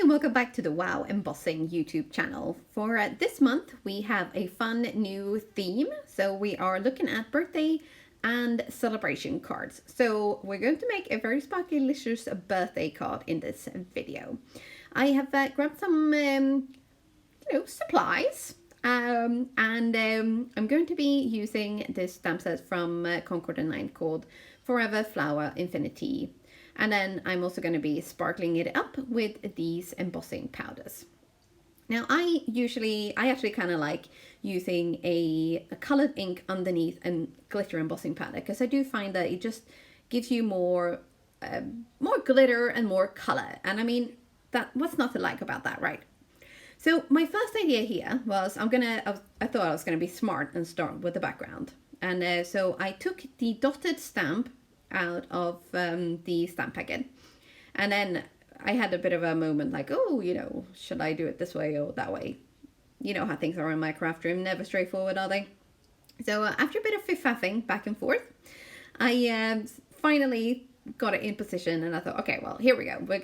and welcome back to the Wow Embossing YouTube channel. For this month we have a fun new theme. So we are looking at birthday and celebration cards. So we're going to make a very sparklicious birthday card in this video. I have grabbed some supplies and I'm going to be using this stamp set from Concord & 9 called Forever Flower Infinity. And then I'm also going to be sparkling it up with these embossing powders. Now I actually kind of like using a colored ink underneath and glitter embossing powder, because I do find that it just gives you more glitter and more color. And I mean, what's not to like about that, right? So my first idea here was I thought I was gonna be smart and start with the background. And so I took the dotted stamp out of the stamp packet, and then I had a bit of a moment like, oh, should I do it this way or that way? You know how things are in my craft room, never straightforward, are they? So after a bit of fiff-faffing back and forth, I finally got it in position, and I thought, okay, well, here we go, we're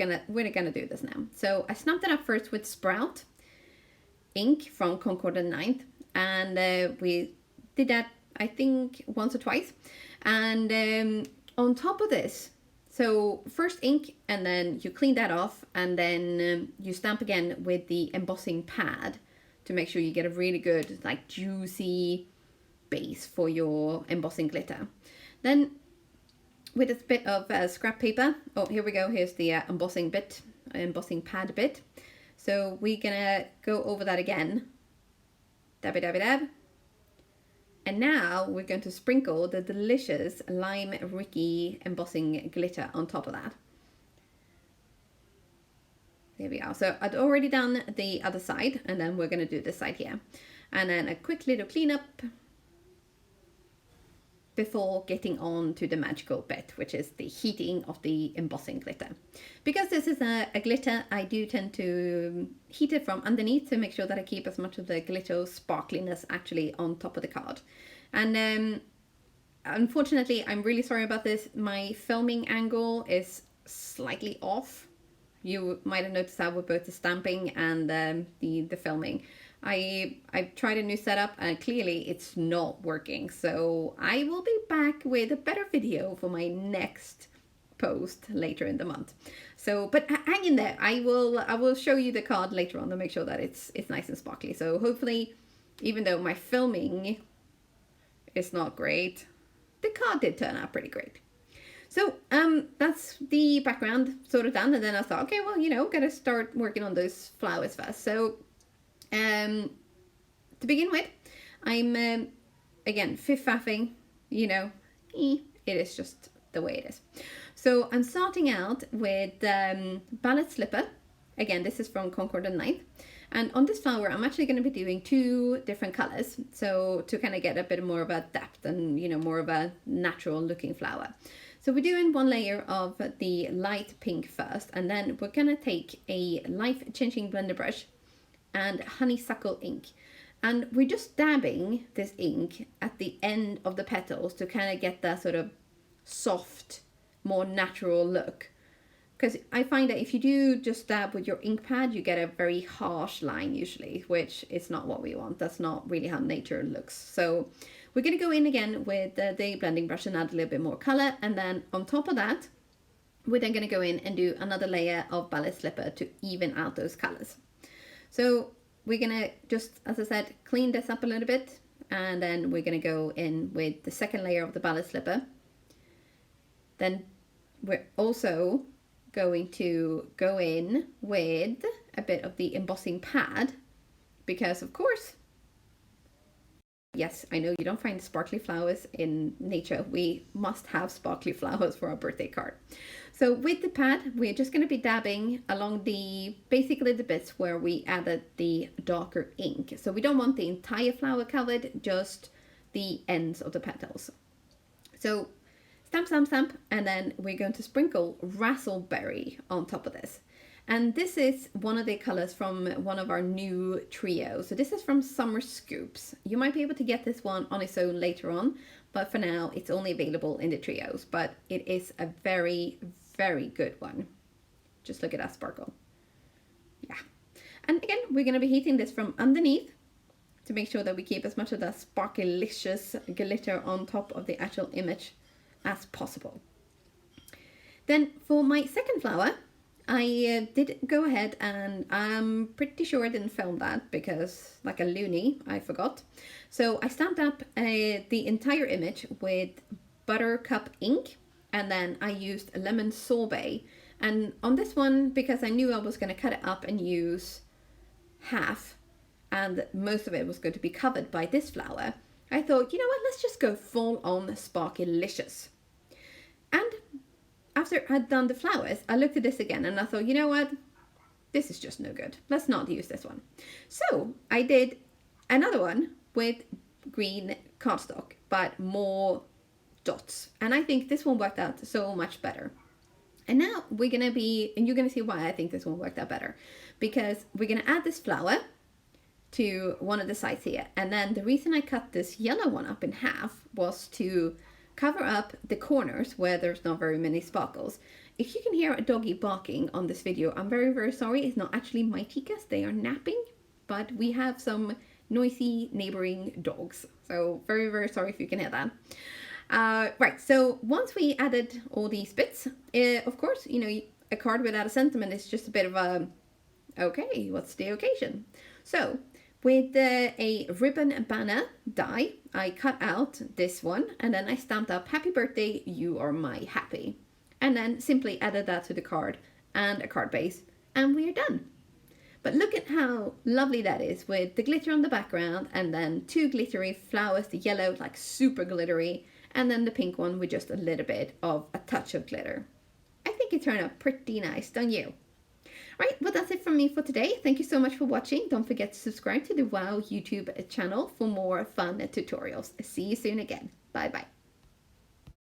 gonna do this now. So I stamped it up first with Sprout ink from Concord & 9, and we did that I think once or twice. And on top of this, so first ink, and then you clean that off, and then you stamp again with the embossing pad to make sure you get a really good, like, juicy base for your embossing glitter. Then with a bit of scrap paper, oh, here we go, here's the embossing pad bit. So we're gonna go over that again, dabby dabby dab. And now we're going to sprinkle the delicious Lime Ricky embossing glitter on top of that. There we are. So I'd already done the other side, and then we're going to do this side here. And then a quick little cleanup before getting on to the magical bit, which is the heating of the embossing glitter. Because this is a glitter, I do tend to heat it from underneath to make sure that I keep as much of the glitter sparkliness actually on top of the card. And unfortunately, I'm really sorry about this, my filming angle is slightly off. You might have noticed that with both the stamping and the filming. I've tried a new setup and clearly it's not working. So I will be back with a better video for my next post later in the month. So, but hang in there. I will show you the card later on to make sure that it's nice and sparkly. So hopefully, even though my filming is not great, the card did turn out pretty great. So that's the background sort of done. And then I thought, okay, well, gotta start working on those flowers first. So to begin with, I'm again fiff-faffing, it is just the way it is. So I'm starting out with Ballet Slipper. Again, this is from Concord & 9. And on this flower, I'm actually going to be doing two different colors. So to kind of get a bit more of a depth and, more of a natural looking flower. So we're doing one layer of the light pink first, and then we're going to take a life-changing blender brush and honeysuckle ink. And we're just dabbing this ink at the end of the petals to kind of get that sort of soft, more natural look. Because I find that if you do just dab with your ink pad, you get a very harsh line usually, which is not what we want. That's not really how nature looks. So we're going to go in again with the blending brush and add a little bit more color. And then on top of that, we're then going to go in and do another layer of Ballet Slipper to even out those colors. So we're going to just, as I said, clean this up a little bit. And then we're going to go in with the second layer of the Ballet Slipper. Then we're also going to go in with a bit of the embossing pad, because of course, yes, I know you don't find sparkly flowers in nature. We must have sparkly flowers for our birthday card. So with the pad, we're just going to be dabbing along basically the bits where we added the darker ink. So we don't want the entire flower covered, just the ends of the petals. So stamp, stamp, stamp, and then we're going to sprinkle Razzleberry on top of this. And this is one of the colors from one of our new trios. So this is from Summer Scoops. You might be able to get this one on its own later on, but for now it's only available in the trios. But it is a very, very good one. Just look at that sparkle. And again, we're going to be heating this from underneath to make sure that we keep as much of the sparklicious glitter on top of the actual image as possible. Then for my second flower, I did go ahead, and I'm pretty sure I didn't film that because, like a loony, I forgot. So I stamped up the entire image with buttercup ink, and then I used lemon sorbet. And on this one, because I knew I was going to cut it up and use half, and most of it was going to be covered by this flower, I thought, you know what, let's just go full on sparklicious. And after I'd done the flowers, I looked at this again and I thought, you know what, this is just no good. Let's not use this one. So I did another one with green cardstock, but more dots. And I think this one worked out so much better. And now we're going to be, and you're going to see why I think this one worked out better. Because we're going to add this flower to one of the sides here. And then the reason I cut this yellow one up in half was to cover up the corners where there's not very many sparkles. If you can hear a doggy barking on this video, I'm very, very sorry. It's not actually my chicas, they are napping, but we have some noisy neighboring dogs. So very, very sorry if you can hear that. Right, so once we added all these bits, of course, you know, a card without a sentiment is just a bit of a, okay, what's the occasion? So with a ribbon banner die, I cut out this one, and then I stamped up "Happy Birthday, You Are My Happy," and then simply added that to the card and a card base, and we are done. But look at how lovely that is with the glitter on the background, and then two glittery flowers, the yellow like super glittery, and then the pink one with just a little bit of a touch of glitter. I think it turned out pretty nice, don't you? Right, well that's it from me for today. Thank you so much for watching. Don't forget to subscribe to the WOW YouTube channel for more fun tutorials. See you soon again. Bye bye.